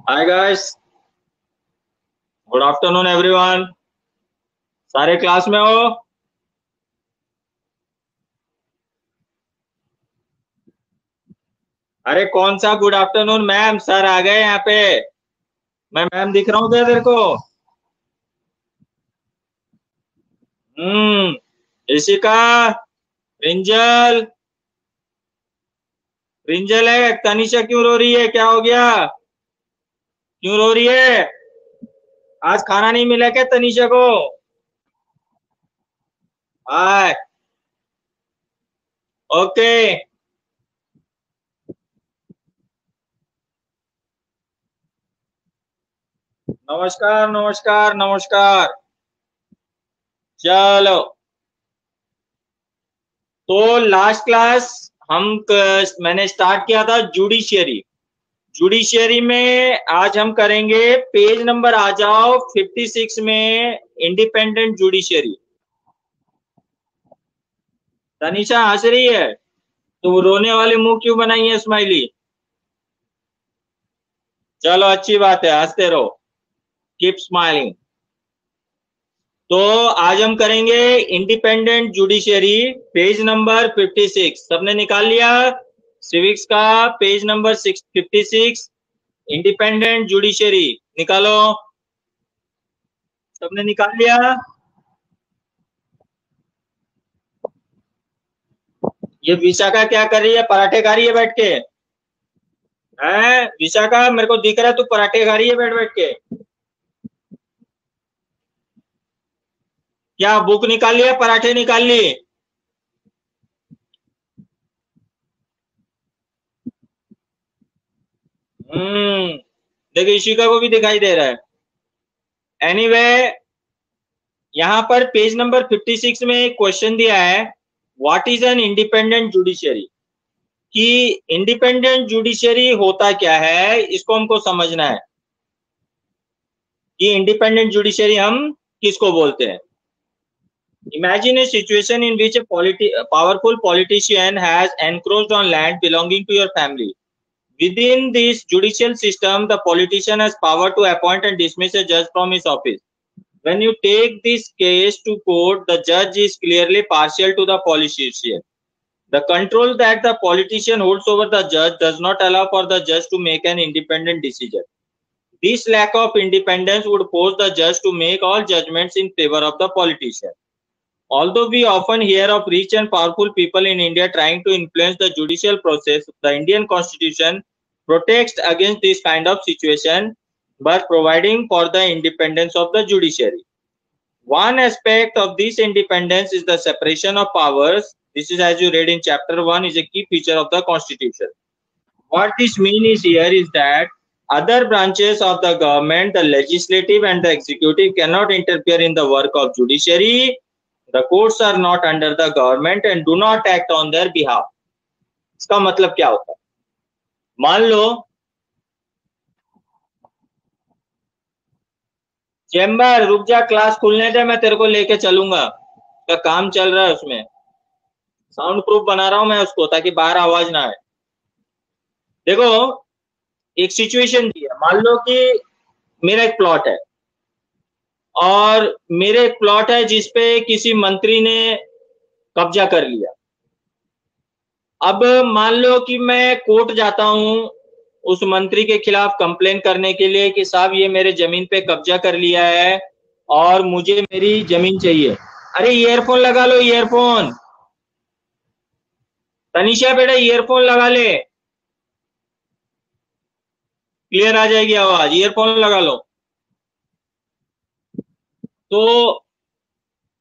Hi guys, good afternoon everyone. सारे class में हो? अरे कौन सा गुड आफ्टरनून मैम, सर आ गए यहाँ पे। मैं मैम दिख रहा हूँ क्या तेरे को? ऋषिका, रिंजल। रिंजल है, तनिषा क्यों रो रही है? क्या हो गया? क्यों रो रही है? आज खाना नहीं मिला क्या तनिषा को? हाय। ओके। नमस्कार नमस्कार नमस्कार। चलो, तो लास्ट क्लास मैंने स्टार्ट किया था जुडिशियरी। जुडिशियरी में आज हम करेंगे, पेज नंबर आ जाओ 56 में, इंडिपेंडेंट जुडिशियरी। तनिषा हंस रही है तो वो रोने वाले मुंह क्यों बनाई है स्माइली? चलो अच्छी बात है, हंसते रहो, कीप स्माइलिंग। तो आज हम करेंगे इंडिपेंडेंट जुडिशियरी, पेज नंबर 56। सबने निकाल लिया? सिविक्स का पेज नंबर 56, इंडिपेंडेंट जुडिशियरी निकालो। सबने निकाल लिया? ये विशाखा क्या कर रही है? पराठे खा रही है बैठ के? है विशाखा, मेरे को दिख रहा है तू पराठे खा रही है बैठ बैठ के। क्या बुक निकाल लिया, पराठे निकाल ली? देखिए इशिका को भी दिखाई दे रहा है। एनीवे, यहाँ पर पेज नंबर 56 में एक क्वेश्चन दिया है, what is an independent judiciary. कि इंडिपेंडेंट जुडिशियरी होता क्या है, इसको हमको समझना है कि इंडिपेंडेंट जुडिशियरी हम किसको बोलते हैं। Imagine a situation in which a powerful politician has encroached on land belonging to your family. Within this judicial system, the politician has power to appoint and dismiss a judge from his office. When you take this case to court, the judge is clearly partial to the politician. The control that the politician holds over the judge does not allow for the judge to make an independent decision. This lack of independence would force the judge to make all judgments in favor of the politician. Although we often hear of rich and powerful people in India trying to influence the judicial process, the Indian Constitution protects against this kind of situation by providing for the independence of the judiciary. One aspect of this independence is the separation of powers. This is, as you read in chapter 1, is a key feature of the Constitution. What this means here is that other branches of the government, the legislative and the executive, cannot interfere in the work of judiciary. The courts are not under the government and do not act on their behalf. इसका मतलब क्या होता है? मान लो chamber, रुक जा, class खुलने दे, मैं तेरे को लेके चलूंगा। का काम चल रहा है उसमें, साउंड प्रूफ बना रहा हूं मैं उसको ताकि बाहर आवाज ना आए। देखो, एक सिचुएशन दी है, मान लो कि मेरा एक प्लॉट है और मेरे एक प्लॉट है जिसपे किसी मंत्री ने कब्जा कर लिया। अब मान लो कि मैं कोर्ट जाता हूं उस मंत्री के खिलाफ कंप्लेन करने के लिए कि साहब ये मेरे जमीन पे कब्जा कर लिया है और मुझे मेरी जमीन चाहिए। अरे ईयरफोन लगा लो, ईयरफोन। तनिषा बेटा ईयरफोन लगा ले, क्लियर आ जाएगी आवाज, ईयरफोन लगा लो। तो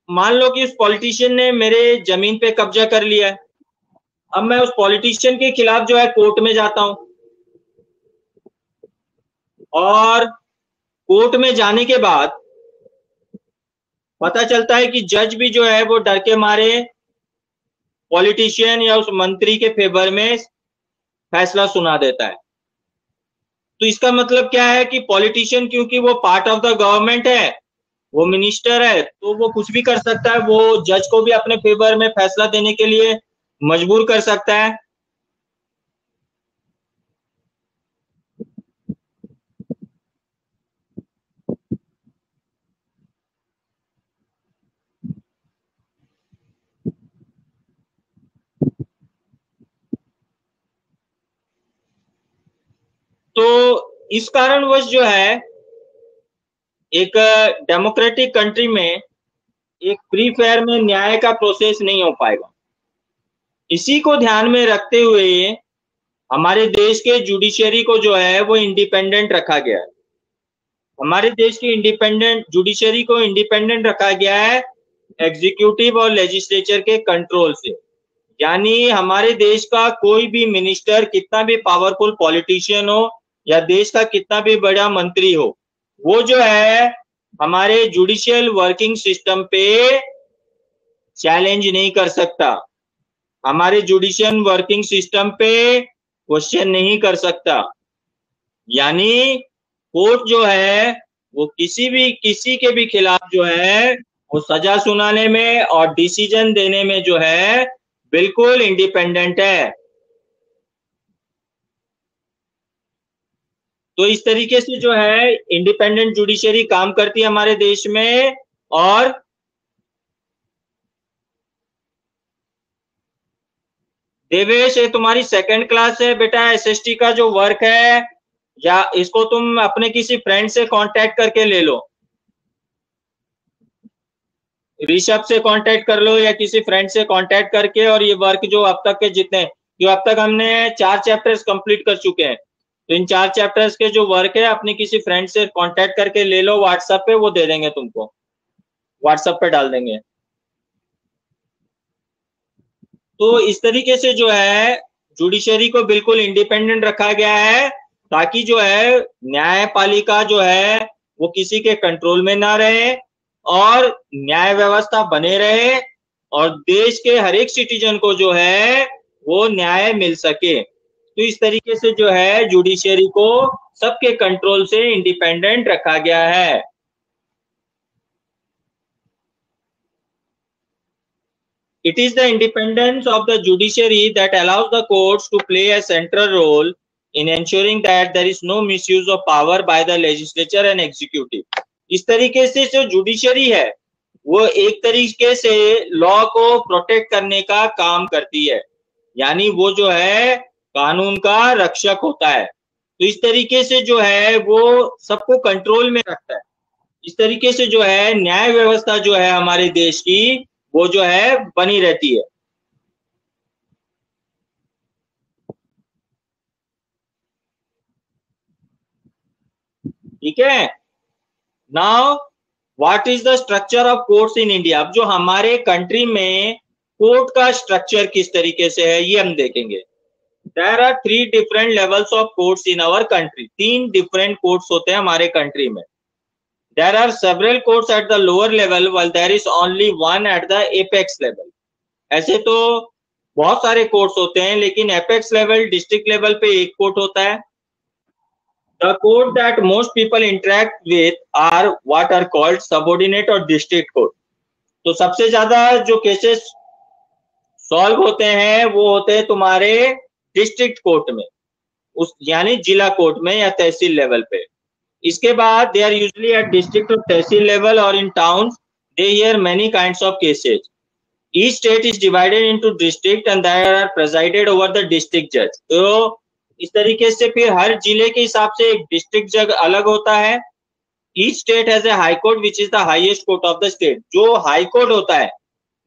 मान लो कि उस पॉलिटिशियन ने मेरे जमीन पे कब्जा कर लिया है। अब मैं उस पॉलिटिशियन के खिलाफ जो है कोर्ट में जाता हूं और कोर्ट में जाने के बाद पता चलता है कि जज भी जो है वो डर के मारे पॉलिटिशियन या उस मंत्री के फेवर में फैसला सुना देता है। तो इसका मतलब क्या है कि पॉलिटिशियन, क्योंकि वो पार्ट ऑफ द गवर्नमेंट है, वो मिनिस्टर है, तो वो कुछ भी कर सकता है, वो जज को भी अपने फेवर में फैसला देने के लिए मजबूर कर सकता है। तो इस कारणवश जो है एक डेमोक्रेटिक कंट्री में एक फ्री फेयर में न्याय का प्रोसेस नहीं हो पाएगा। इसी को ध्यान में रखते हुए हमारे देश के जुडिशरी को जो है वो इंडिपेंडेंट रखा गया है। हमारे देश की इंडिपेंडेंट जुडिशरी को इंडिपेंडेंट रखा गया है एग्जीक्यूटिव और लेजिस्लेचर के कंट्रोल से। यानी हमारे देश का कोई भी मिनिस्टर, कितना भी पावरफुल पॉलिटिशियन हो या देश का कितना भी बड़ा मंत्री हो, वो जो है हमारे जुडिशियल वर्किंग सिस्टम पे चैलेंज नहीं कर सकता, हमारे जुडिशियल वर्किंग सिस्टम पे क्वेश्चन नहीं कर सकता। यानी कोर्ट जो है वो किसी के भी खिलाफ जो है वो सजा सुनाने में और डिसीजन देने में जो है बिल्कुल इंडिपेंडेंट है। तो इस तरीके से जो है इंडिपेंडेंट जुडिशरी काम करती है हमारे देश में। और देवेश, ये तुम्हारी सेकंड क्लास है बेटा, एसएसटी का जो वर्क है, या इसको तुम अपने किसी फ्रेंड से कांटेक्ट करके ले लो, ऋषभ से कांटेक्ट कर लो या किसी फ्रेंड से कांटेक्ट करके, और ये वर्क जो अब तक के जितने जो अब तक हमने 4 चैप्टर्स कंप्लीट कर चुके हैं, तो इन 4 चैप्टर्स के जो वर्क है अपने किसी फ्रेंड से कांटेक्ट करके ले लो व्हाट्सएप पे, वो दे देंगे तुमको, व्हाट्सएप पे डाल देंगे। तो इस तरीके से जो है जुडिशरी को बिल्कुल इंडिपेंडेंट रखा गया है ताकि जो है न्यायपालिका जो है वो किसी के कंट्रोल में ना रहे और न्याय व्यवस्था बने रहे और देश के हर एक सिटीजन को जो है वो न्याय मिल सके। तो इस तरीके से जो है जुडिशरी को सबके कंट्रोल से इंडिपेंडेंट रखा गया है। It is the independence of the judiciary that allows the courts to play a central role in ensuring that there is no misuse of power by the legislature and executive. इस तरीके से जो judiciary है वो एक तरीके से law को प्रोटेक्ट करने का काम करती है, यानी वो जो है कानून का रक्षक होता है। तो इस तरीके से जो है वो सबको कंट्रोल में रखता है। इस तरीके से जो है न्याय व्यवस्था जो है हमारे देश की वो जो है बनी रहती है। ठीक है। Now what is the structure of courts in India. अब जो हमारे कंट्री में कोर्ट का स्ट्रक्चर किस तरीके से है ये हम देखेंगे। There are 3 different levels of courts in our country. 3 different courts होते हैं हमारे कंट्री में। There are several courts at the lower level while there is only one at the apex level. ऐसे तो बहुत सारे कोर्ट्स होते हैं लेकिन एपेक्स लेवल डिस्ट्रिक्ट लेवल पे एक कोर्ट होता है। The court that most people interact with are what are called subordinate और district court. तो सबसे ज्यादा जो केसेस सॉल्व होते हैं वो होते हैं तुम्हारे डिस्ट्रिक्ट कोर्ट में, उस यानी जिला कोर्ट में या तहसील लेवल पे। इसके बाद they are usually at district और तहसील लेवल और in towns they hear many kinds of cases. Each state is divided into district and there are presided over the district जज। तो इस तरीके से फिर हर जिले के हिसाब से एक डिस्ट्रिक्ट जज अलग होता है। Each state has a high court which is the highest court of the state. जो हाई कोर्ट होता है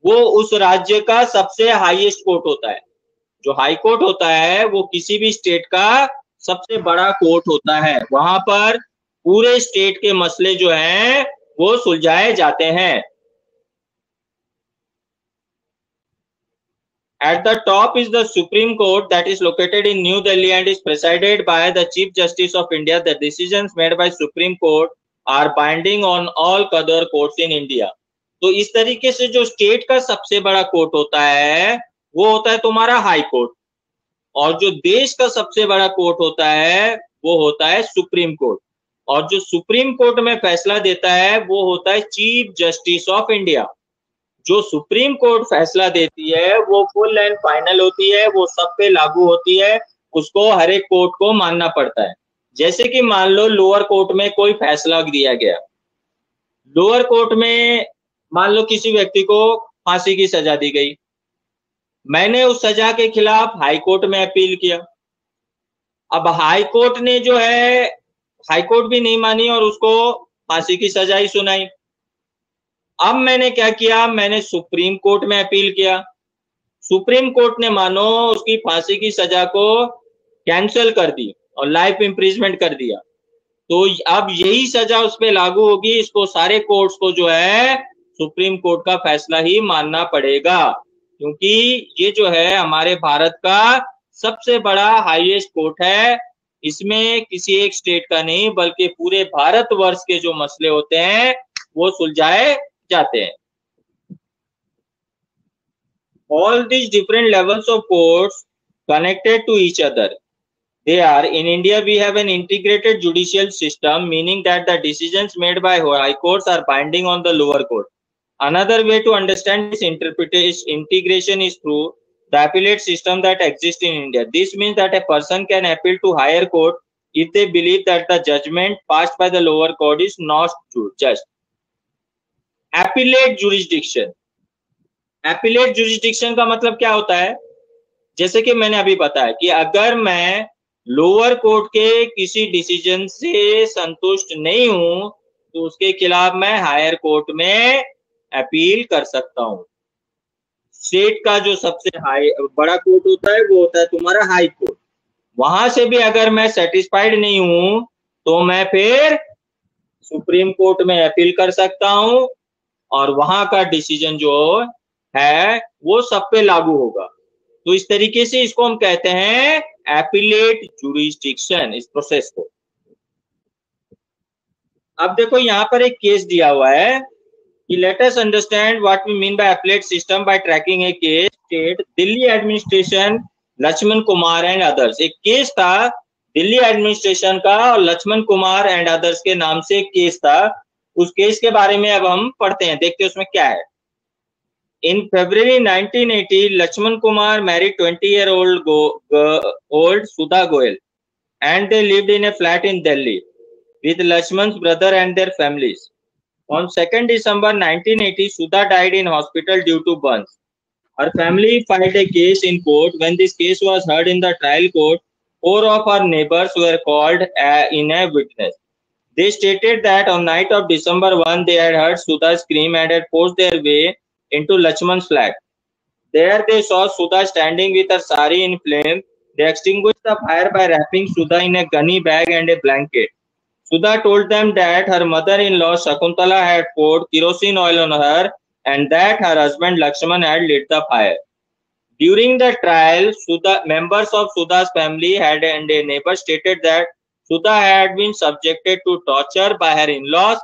वो उस राज्य का सबसे हाईएस्ट कोर्ट होता है। जो हाई कोर्ट होता है वो किसी भी स्टेट का सबसे बड़ा कोर्ट होता है। वहां पर पूरे स्टेट के मसले जो हैं वो सुलझाए जाते हैं। At the top is the Supreme Court that is located in New Delhi and is presided by the Chief Justice of India. The decisions made by Supreme Court are binding on all other courts in India. तो इस तरीके से जो state का सबसे बड़ा court होता है वो होता है तुम्हारा हाई कोर्ट, और जो देश का सबसे बड़ा कोर्ट होता है वो होता है सुप्रीम कोर्ट। और जो सुप्रीम कोर्ट में फैसला देता है वो होता है चीफ जस्टिस ऑफ इंडिया। जो सुप्रीम कोर्ट फैसला देती है वो फुल एंड फाइनल होती है, वो सब पे लागू होती है, उसको हर एक कोर्ट को मानना पड़ता है। जैसे कि मान लो लोअर कोर्ट में कोई फैसला दिया गया, लोअर कोर्ट में मान लो किसी व्यक्ति को फांसी की सजा दी गई, मैंने उस सजा के खिलाफ हाई कोर्ट में अपील किया, अब हाई कोर्ट ने जो है, हाई कोर्ट भी नहीं मानी और उसको फांसी की सजा ही सुनाई। अब मैंने क्या किया, मैंने सुप्रीम कोर्ट में अपील किया। सुप्रीम कोर्ट ने मानो उसकी फांसी की सजा को कैंसिल कर दी और लाइफ इम्प्रिजमेंट कर दिया। तो अब यही सजा उस पर लागू होगी। इसको सारे कोर्ट्स को जो है सुप्रीम कोर्ट का फैसला ही मानना पड़ेगा, क्योंकि ये जो है हमारे भारत का सबसे बड़ा हाईएस्ट कोर्ट है। इसमें किसी एक स्टेट का नहीं बल्कि पूरे भारतवर्ष के जो मसले होते हैं वो सुलझाए जाते हैं। All these different levels of courts connected to each other. They are, in India we have an integrated judicial system, meaning that the decisions made by high courts are binding on the lower court. Another way to understand this integration is through the appellate system that exists in India. This means that a person can appeal to higher court if they believe that the judgment passed by the lower court is not just. Appellate jurisdiction. Appellate jurisdiction का मतलब क्या होता है? जैसे कि मैंने अभी बताया कि अगर मैं लोअर कोर्ट के किसी डिसीजन से संतुष्ट नहीं हूं तो उसके खिलाफ मैं हायर कोर्ट में अपील कर सकता हूं। स्टेट का जो सबसे बड़ा कोर्ट होता है वो होता है तुम्हारा हाई कोर्ट। वहां से भी अगर मैं सेटिस्फाइड नहीं हूं तो मैं फिर सुप्रीम कोर्ट में अपील कर सकता हूं और वहां का डिसीजन जो है वो सब पे लागू होगा। तो इस तरीके से इसको हम कहते हैं एपिलेट जुरिस्डिक्शन, इस प्रोसेस को। अब देखो यहाँ पर एक केस दिया हुआ है कि let us understand what we mean by appellate system by tracking a case state Delhi administration Lakshman Kumar and others. एक केस था दिल्ली एडमिनिस्ट्रेशन का और लक्ष्मण कुमार एंड अदर्स के नाम से एक केस था। उस केस के बारे में अब हम पढ़ते हैं, देखते हैं उसमें क्या है। In February 1980, Lakshman Kumar married 20-year-old Sudha Goyal, and they lived in a flat in Delhi with Lakshman's brother and their families. On 2nd December 1980, Sudha died in hospital due to burns. Her family filed a case in court. When this case was heard in the trial court, 4 of her neighbors were called in as witness. They stated that on night of December 1, they had heard Sudha scream and had forced their way into Lakshman's flat. There they saw Sudha standing with her sari in flames. They extinguished the fire by wrapping Sudha in a gunny bag and a blanket. Sudha told them that her mother-in-law Shakuntala had poured kerosene oil on her and that her husband Lakshman had lit the fire. During the trial, members of Sudha's family and a neighbor stated that Sudha had been subjected to torture by her in-laws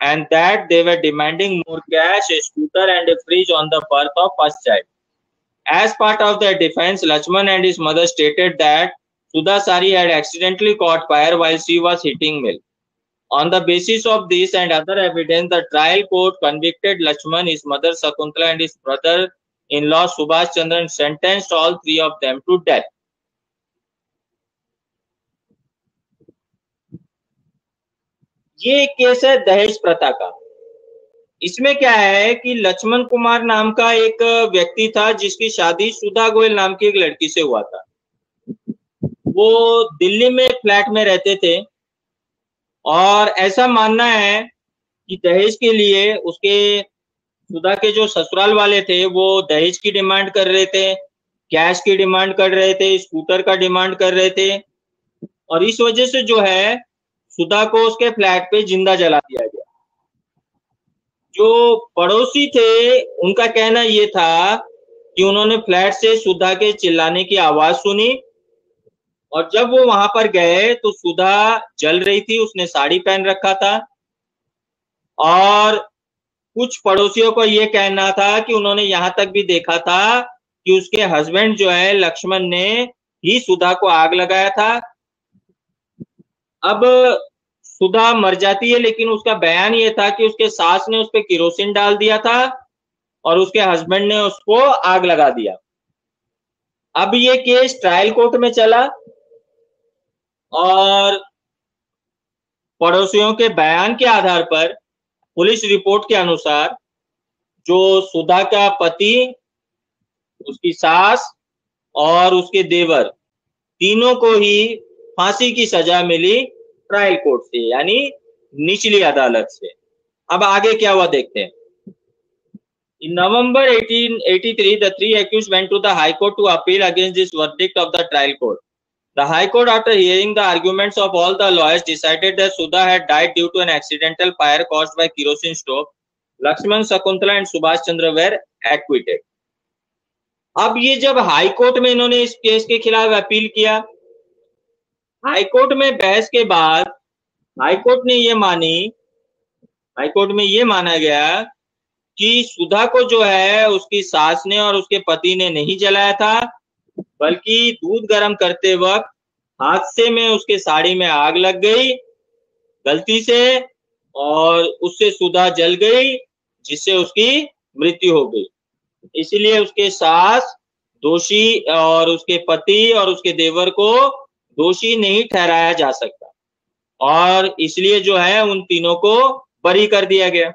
and that they were demanding more cash, a scooter and a fridge on the birth of first child. As part of their defense, Lakshman and his mother stated that Sudha Sari had accidentally caught fire while she was heating milk. On the basis of this and other evidence, the trial court convicted Lakshman, his mother Shakuntala and his brother-in-law Subhash Chandra and sentenced all 3 of them to death. ये case है दहेज प्रथा का। इसमें क्या है कि लक्ष्मण कुमार नाम का एक व्यक्ति था जिसकी शादी सुधा गोयल नाम की एक लड़की से हुआ था। वो दिल्ली में एक फ्लैट में रहते थे और ऐसा मानना है कि दहेज के लिए उसके सुधा के जो ससुराल वाले थे वो दहेज की डिमांड कर रहे थे, कैश की डिमांड कर रहे थे, स्कूटर का डिमांड कर रहे थे और इस वजह से जो है सुधा को उसके फ्लैट पे जिंदा जला दिया गया। जो पड़ोसी थे उनका कहना ये था कि उन्होंने फ्लैट से सुधा के चिल्लाने की आवाज सुनी और जब वो वहां पर गए तो सुधा जल रही थी, उसने साड़ी पहन रखा था और कुछ पड़ोसियों को ये कहना था कि उन्होंने यहां तक भी देखा था कि उसके हस्बैंड जो है लक्ष्मण ने ही सुधा को आग लगाया था। अब सुधा मर जाती है लेकिन उसका बयान ये था कि उसके सास ने उस पर केरोसिन डाल दिया था और उसके हस्बैंड ने उसको आग लगा दिया। अब ये केस ट्रायल कोर्ट में चला और पड़ोसियों के बयान के आधार पर पुलिस रिपोर्ट के अनुसार जो सुधा का पति, उसकी सास और उसके देवर तीनों को ही फांसी की सजा मिली ट्रायल कोर्ट से, यानी निचली अदालत से। अब आगे क्या हुआ देखते हैं। In November 1883, the three accused went to the High Court to appeal against this verdict of the trial court. The High Court, after hearing the arguments of all the lawyers, decided that Sudha had died due to an accidental fire caused by kerosene stove. Lakshman, Shakuntala and Subhash Chandra were acquitted. अब ये जब high court में इन्होंने इस case के खिलाफ appeal किया, high court में बहस के बाद हाई कोर्ट में ये माना गया कि सुधा को जो है उसकी सास ने और उसके पति ने नहीं जलाया था, बल्कि दूध गर्म करते वक्त हादसे में उसके साड़ी में आग लग गई गलती से और उससे सुधा जल गई, जिससे उसकी मृत्यु हो गई। इसलिए उसके सास दोषी और उसके पति और उसके देवर को दोषी नहीं ठहराया जा सकता, और इसलिए जो है उन तीनों को बरी कर दिया गया।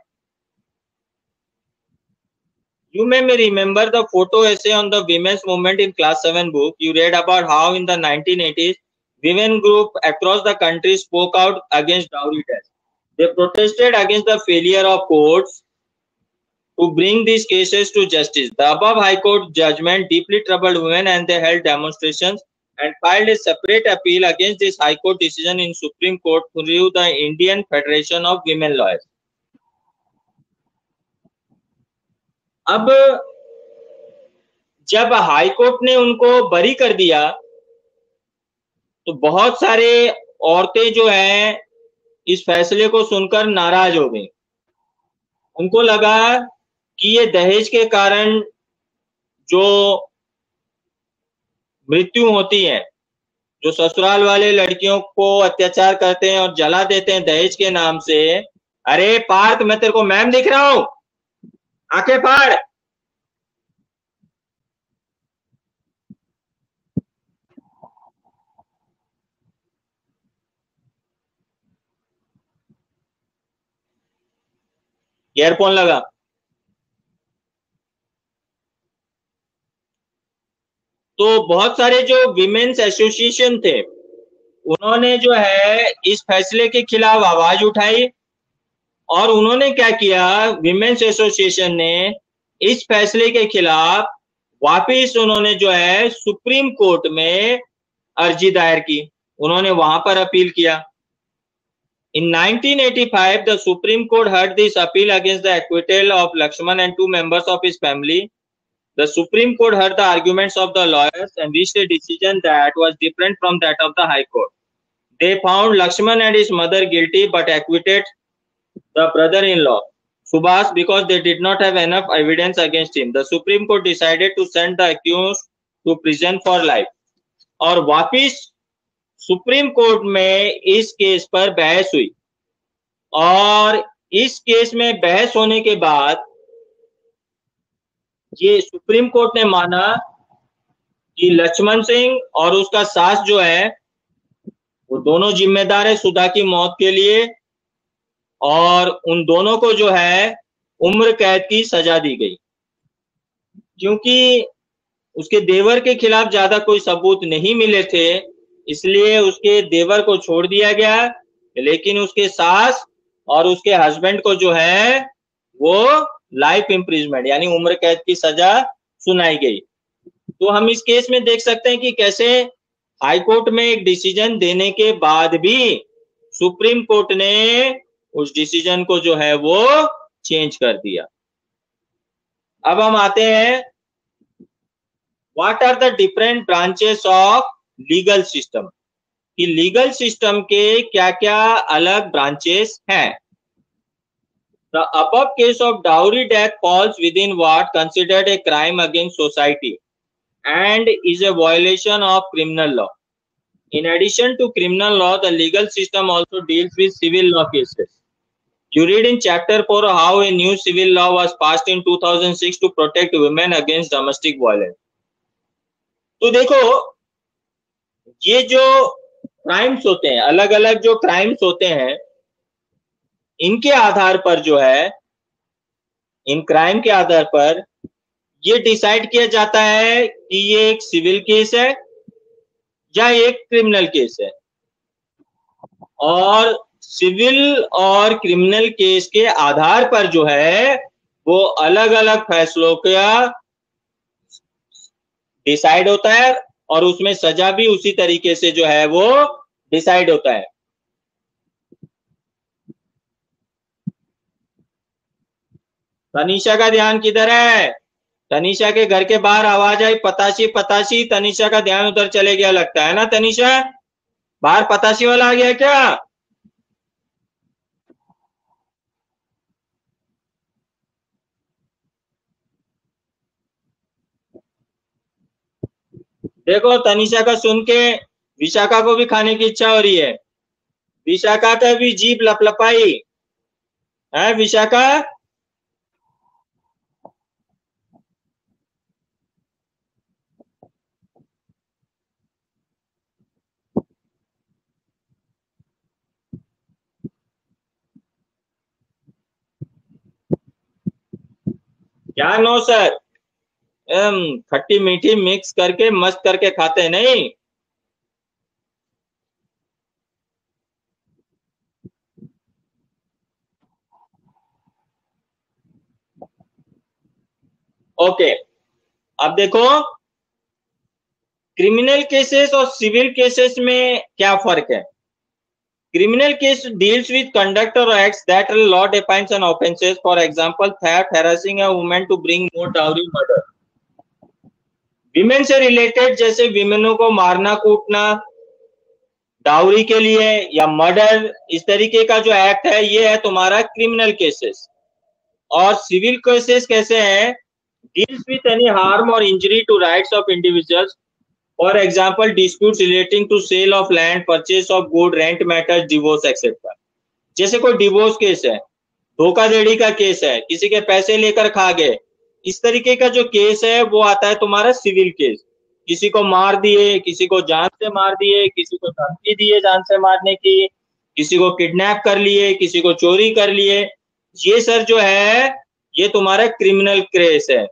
You may remember the photo essay on the women's movement in class 7 book. You read about how in the 1980s, women group across the country spoke out against dowry tax. They protested against the failure of courts to bring these cases to justice. The above High Court judgment deeply troubled women, and they held demonstrations and filed a separate appeal against this High Court decision in Supreme Court through the Indian Federation of Women Lawyers. अब जब high court ने उनको बरी कर दिया तो बहुत सारे औरतें जो हैं इस फैसले को सुनकर नाराज हो गई। उनको लगा कि ये दहेज के कारण जो मृत्यु होती है, जो ससुराल वाले लड़कियों को अत्याचार करते हैं और जला देते हैं दहेज के नाम से। अरे पार्थ, मैं तेरे को मैम दिख रहा हूं, आंखें फाड़। ईयरफोन लगा। तो बहुत सारे जो विमेन्स एसोसिएशन थे उन्होंने जो है इस फैसले के खिलाफ आवाज उठाई, और उन्होंने क्या किया, विमेन्स एसोसिएशन ने इस फैसले के खिलाफ वापिस उन्होंने जो है सुप्रीम कोर्ट में अर्जी दायर की, उन्होंने वहां पर अपील किया। In 1985, the Supreme Court heard this appeal against the acquittal of Lakshman and two members of his family. The Supreme Court heard the arguments of the lawyers and reached a decision that was different from that of the High Court. They found Lakshman and his mother guilty but acquitted the brother-in-law, Subhas, because they did not have enough evidence against him. The Supreme Court decided to send the accused to prison for life. और वापिस supreme court में इस case पर बहस हुई, और इस case में बहस होने के बाद ये सुप्रीम कोर्ट ने माना कि लक्ष्मण सिंह और उसका सास जो है वो दोनों जिम्मेदार है सुधा की मौत के लिए, और उन दोनों को जो है उम्र कैद की सजा दी गई। क्योंकि उसके देवर के खिलाफ ज्यादा कोई सबूत नहीं मिले थे, इसलिए उसके देवर को छोड़ दिया गया, लेकिन उसके सास और उसके हस्बैंड को जो है वो लाइफ इम्प्रिजमेंट यानी उम्र कैद की सजा सुनाई गई। तो हम इस केस में देख सकते हैं कि कैसे हाई कोर्ट में एक डिसीजन देने के बाद भी सुप्रीम कोर्ट ने उस डिसीजन को जो है वो चेंज कर दिया। अब हम आते हैं, what are the different branches of legal system, कि लीगल सिस्टम के क्या क्या अलग ब्रांचेस हैं। The above case of dowry death falls within what considered a crime against society and is a violation of criminal law. In addition to criminal law, the legal system also deals with civil law cases. You read in chapter 4 how a new civil law was passed in 2006 to protect women against domestic violence. तो देखो, ये जो crimes होते हैं, अलग अलग जो crimes होते हैं, इनके आधार पर जो है, इन क्राइम के आधार पर ये डिसाइड किया जाता है कि ये एक सिविल केस है या एक क्रिमिनल केस है। और सिविल और क्रिमिनल केस के आधार पर जो है वो अलग अलग फैसलों का डिसाइड होता है और उसमें सजा भी उसी तरीके से जो है वो डिसाइड होता है। तनीषा का ध्यान किधर है? तनीषा के घर के बाहर आवाज आई पताशी पताशी, तनीषा का ध्यान उधर चले गया लगता है ना। तनीषा, बाहर पताशी वाला आ गया क्या? देखो तनीषा का सुन के विशाखा को भी खाने की इच्छा हो रही है। विशाखा का भी जीभ लपलपाई है। विशाखा, क्या नो सर? खट्टी मीठी मिक्स करके मस्त करके खाते नहीं। ओके, अब देखो क्रिमिनल केसेस और सिविल केसेस में क्या फर्क है। Criminal case deals with conduct or acts that a law defines an offenses, for example theft, harassing a woman to bring more dowry, murder। Women से रिलेटेड जैसे विमेनों को मारना कूटना डाउरी के लिए या मर्डर, इस तरीके का जो एक्ट है ये है तुम्हारा क्रिमिनल केसेस। और सिविल केसेस कैसे हैं? डील्स विथ एनी हार्म और injury to rights of individuals, for example disputes relating to sale of land, purchase of good, rent matters, divorce etcetera. जैसे कोई डिवोर्स केस है, धोखाधड़ी का केस है, किसी के पैसे लेकर खा गए, इस तरीके का जो केस है वो आता है तुम्हारा सिविल केस। किसी को मार दिए, किसी को जान से मार दिए, किसी को धमकी दिए जान से मारने की, किसी को किडनैप कर लिए, किसी को चोरी कर लिए, ये सर जो है ये तुम्हारा क्रिमिनल केस है।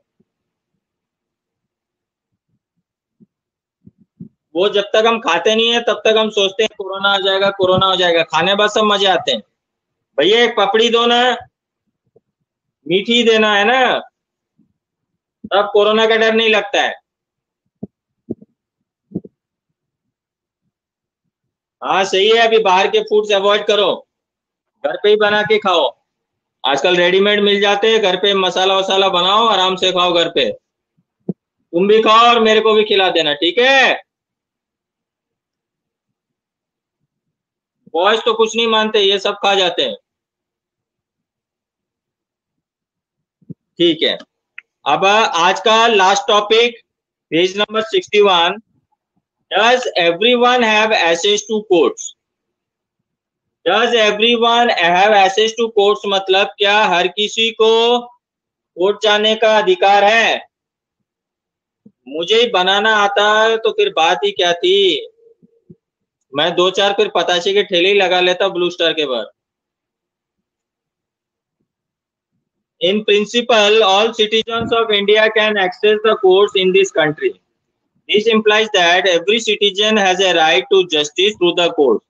वो जब तक हम खाते नहीं है तब तक हम सोचते हैं कोरोना आ जाएगा, कोरोना हो जाएगा, खाने बाद सब मजे आते हैं। भैया एक पपड़ी दो ना, मीठी देना है ना, तब कोरोना का डर नहीं लगता है। हाँ सही है, अभी बाहर के फूड्स अवॉइड करो, घर पे ही बना के खाओ। आजकल रेडीमेड मिल जाते हैं, घर पे मसाला वसाला बनाओ, आराम से खाओ घर पे। तुम भी खाओ और मेरे को भी खिला देना, ठीक है? बॉयज तो कुछ नहीं मानते, ये सब खा जाते हैं। ठीक है, अब आज का last topic, page number 61। Does everyone have access to courts? Does everyone have access to courts मतलब क्या हर किसी को कोर्ट जाने का अधिकार है? मुझे ही बनाना आता है तो फिर बात ही क्या थी। मैं दो चार फिर पताशे के ठेले ही लगा लेता ब्लू स्टार के बाद। In principle, all citizens of India can access the courts in this country. This implies that every citizen has a right to justice through the court.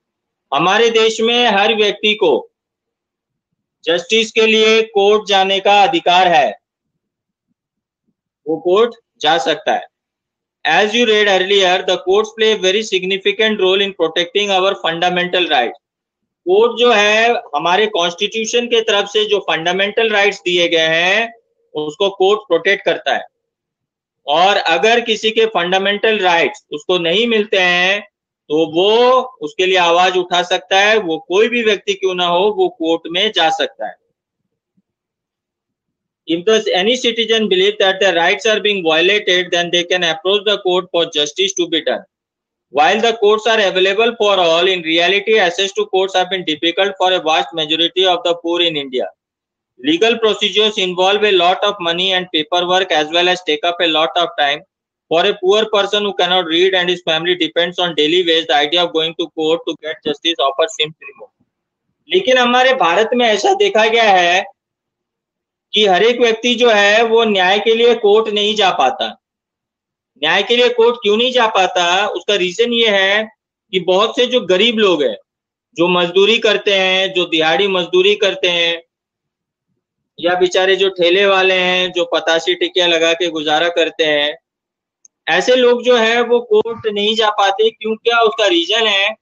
हमारे देश में हर व्यक्ति को जस्टिस के लिए कोर्ट जाने का अधिकार है, वो कोर्ट जा सकता है। As you read earlier, the courts play a very significant role in protecting our fundamental rights. Court जो है हमारे कॉन्स्टिट्यूशन के तरफ से जो फंडामेंटल राइट्स दिए गए हैं उसको कोर्ट प्रोटेक्ट करता है। और अगर किसी के फंडामेंटल राइट्स उसको नहीं मिलते हैं तो वो उसके लिए आवाज उठा सकता है, वो कोई भी व्यक्ति क्यों ना हो, वो कोर्ट में जा सकता है। If any citizen believes that their rights are being violated, then they can approach the court for justice to be done. While the courts are available for all, in reality, access to courts have been difficult for a vast majority of the poor in India. Legal procedures involve a lot of money and paperwork as well as take up a lot of time. For a poor person who cannot read and his family depends on daily wage, the idea of going to court to get justice offers seems remote. लेकिन हमारे भारत में ऐसा देखा गया है कि हर एक व्यक्ति जो है वो न्याय के लिए कोर्ट नहीं जा पाता। न्याय के लिए कोर्ट क्यों नहीं जा पाता? उसका रीजन ये है कि बहुत से जो गरीब लोग हैं जो मजदूरी करते हैं, जो दिहाड़ी मजदूरी करते हैं, या बेचारे जो ठेले वाले हैं, जो पतासी टिकिया लगा के गुजारा करते हैं, ऐसे लोग जो है वो कोर्ट नहीं जा पाते। क्यों? क्या उसका रीजन है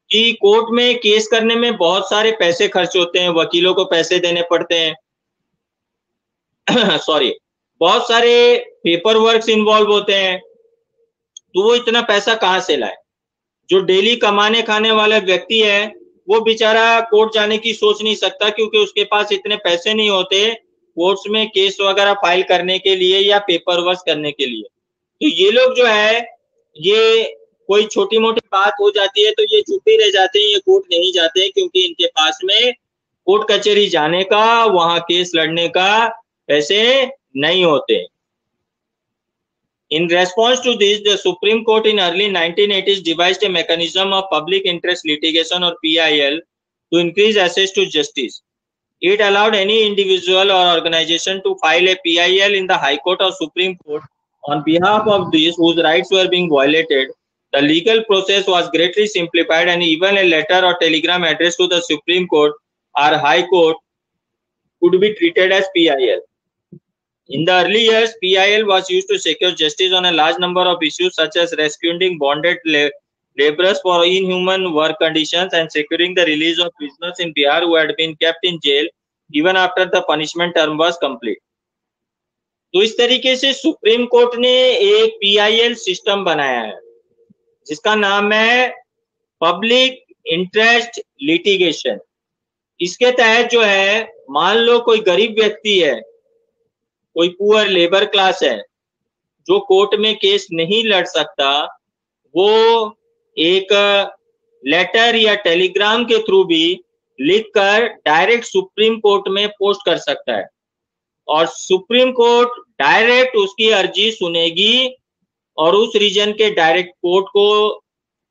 कि कोर्ट में केस करने में बहुत सारे पैसे खर्च होते हैं, वकीलों को पैसे देने पड़ते हैं सॉरी, बहुत सारे पेपर वर्क इन्वॉल्व होते हैं, तो वो इतना पैसा कहाँ से लाए? जो डेली कमाने खाने वाला व्यक्ति है वो बेचारा कोर्ट जाने की सोच नहीं सकता, क्योंकि उसके पास इतने पैसे नहीं होते कोर्ट्स में केस वगैरह फाइल करने के लिए या पेपर वर्क करने के लिए। तो ये लोग जो है, ये कोई छोटी मोटी बात हो जाती है तो ये चुप ही रह जाते हैं, ये कोर्ट नहीं जाते, क्योंकि इनके पास में कोर्ट कचहरी जाने का, वहां केस लड़ने का पैसे नहीं होते। In response to this, the Supreme Court in early 1980s devised a mechanism of public interest litigation or PIL to increase access to justice. It allowed any individual or organization to file a PIL in the High Court or Supreme Court on behalf of those whose rights were being violated. The legal process was greatly simplified, and even a letter or telegram addressed to the Supreme Court or High Court could be treated as PIL. In the early years, PIL was used to secure justice on a large number of issues such as rescuing bonded laborers for inhuman work conditions and securing the release of prisoners in Bihar who had been kept in jail even after the punishment term was complete. तो इस तरीके से supreme court ने एक PIL system बनाया है जिसका नाम है पब्लिक इंटरेस्ट लिटिगेशन। इसके तहत जो है, मान लो कोई गरीब व्यक्ति है, कोई पुअर लेबर क्लास है जो कोर्ट में केस नहीं लड़ सकता, वो एक लेटर या टेलीग्राम के थ्रू भी लिखकर डायरेक्ट सुप्रीम कोर्ट में पोस्ट कर सकता है, और सुप्रीम कोर्ट डायरेक्ट उसकी अर्जी सुनेगी और उस रीजन के डायरेक्ट कोर्ट को,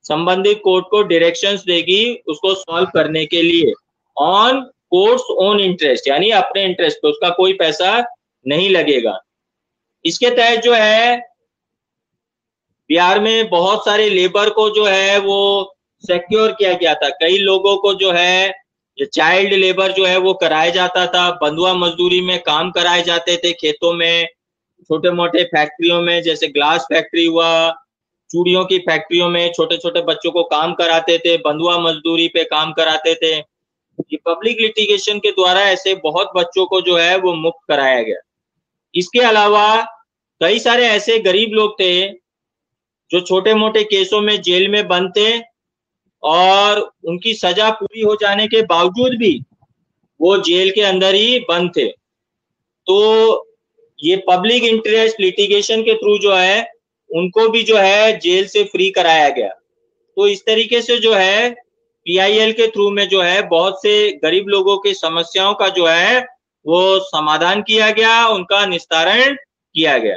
संबंधित कोर्ट को डायरेक्शंस देगी उसको सॉल्व करने के लिए ऑन कोर्ट्स ओन इंटरेस्ट, यानी अपने इंटरेस्ट पे, उसका कोई पैसा नहीं लगेगा। इसके तहत जो है बिहार में बहुत सारे लेबर को जो है वो सिक्योर किया गया था। कई लोगों को जो है ये चाइल्ड लेबर जो है वो कराया जाता था, बंधुआ मजदूरी में काम कराए जाते थे खेतों में, छोटे मोटे फैक्ट्रियों में, जैसे ग्लास फैक्ट्री हुआ, चूड़ियों की फैक्ट्रियों में छोटे छोटे बच्चों को काम कराते थे, बंधुआ मजदूरी पे काम कराते थे। ये पब्लिक लिटिगेशन के द्वारा ऐसे बहुत बच्चों को जो है वो मुक्त कराया गया। इसके अलावा कई सारे ऐसे गरीब लोग थे जो छोटे मोटे केसों में जेल में बंद थे और उनकी सजा पूरी हो जाने के बावजूद भी वो जेल के अंदर ही बंद थे। तो ये पब्लिक इंटरेस्ट लिटिगेशन के थ्रू जो है उनको भी जो है जेल से फ्री कराया गया। तो इस तरीके से जो है PIL के थ्रू में जो है बहुत से गरीब लोगों की समस्याओं का जो है वो समाधान किया गया, उनका निस्तारण किया गया।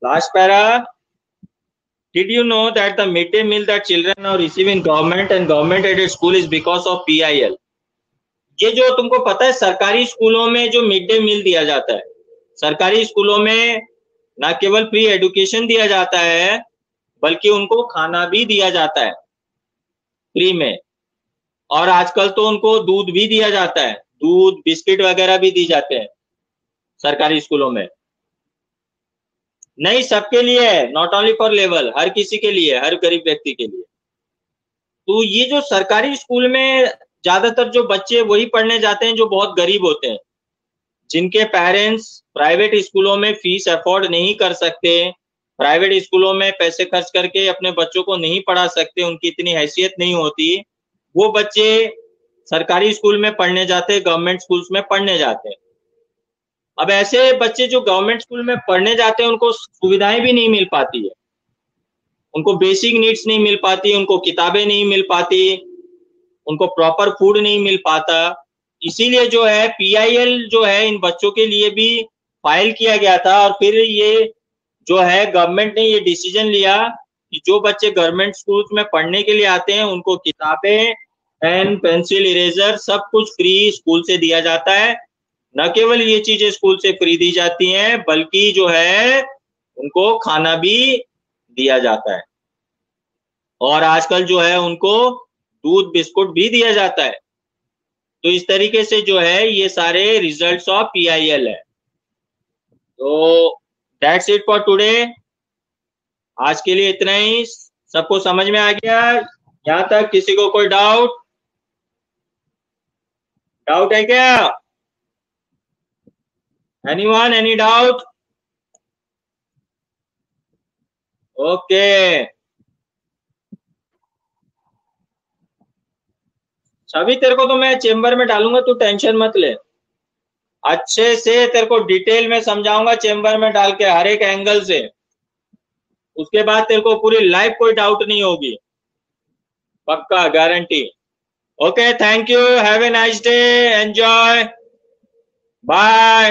Last para, did you know that the midday meal that children now receive in government and government aided school is because of PIL? ये जो तुमको पता है, सरकारी स्कूलों में जो मिड डे मील दिया जाता है, सरकारी स्कूलों में ना केवल फ्री एजुकेशन दिया जाता है बल्कि उनको खाना भी दिया जाता है फ्री में, और आजकल तो उनको दूध भी दिया जाता है, दूध बिस्किट वगैरह भी दी जाते हैं सरकारी स्कूलों में। नहीं, सबके लिए है, नॉट ओनली फॉर लेवल, हर किसी के लिए, हर गरीब व्यक्ति के लिए। तो ये जो सरकारी स्कूल में ज्यादातर जो बच्चे वही पढ़ने जाते हैं जो बहुत गरीब होते हैं, जिनके पेरेंट्स प्राइवेट स्कूलों में फीस अफोर्ड नहीं कर सकते, प्राइवेट स्कूलों में पैसे खर्च करके अपने बच्चों को नहीं पढ़ा सकते, उनकी इतनी हैसियत नहीं होती, वो बच्चे सरकारी स्कूल में पढ़ने जाते, गवर्नमेंट स्कूल्स में पढ़ने जाते हैं। अब ऐसे बच्चे जो गवर्नमेंट स्कूल में पढ़ने जाते हैं उनको सुविधाएं भी नहीं मिल पाती है, उनको बेसिक नीड्स नहीं मिल पाती, उनको किताबें नहीं मिल पाती, उनको प्रॉपर फूड नहीं मिल पाता। इसीलिए जो है PIL जो है इन बच्चों के लिए भी फाइल किया गया था, और फिर ये जो है गवर्नमेंट ने ये डिसीजन लिया कि जो बच्चे गवर्नमेंट स्कूल में पढ़ने के लिए आते हैं उनको किताबें, पेन, पेंसिल, इरेजर सब कुछ फ्री स्कूल से दिया जाता है। न केवल ये चीजें स्कूल से फ्री दी जाती हैं बल्कि जो है उनको खाना भी दिया जाता है। और आजकल जो है उनको दूध बिस्कुट भी दिया जाता है। तो इस तरीके से जो है ये सारे रिजल्ट्स ऑफ PIL है। तो दैट्स इट फॉर टुडे। आज के लिए इतना ही। सबको समझ में आ गया यहाँ तक? किसी को कोई डाउट है क्या? Anyone, any doubt? ओके। सभी तेरे को तो मैं चेंबर में डालूंगा, तू टेंशन मत ले। अच्छे से तेरे को डिटेल में समझाऊंगा चेंबर में डाल के, हर एक एंगल से। उसके बाद तेरे को पूरी लाइफ कोई डाउट नहीं होगी, पक्का guarantee. Okay, thank you, have a nice day, enjoy, bye.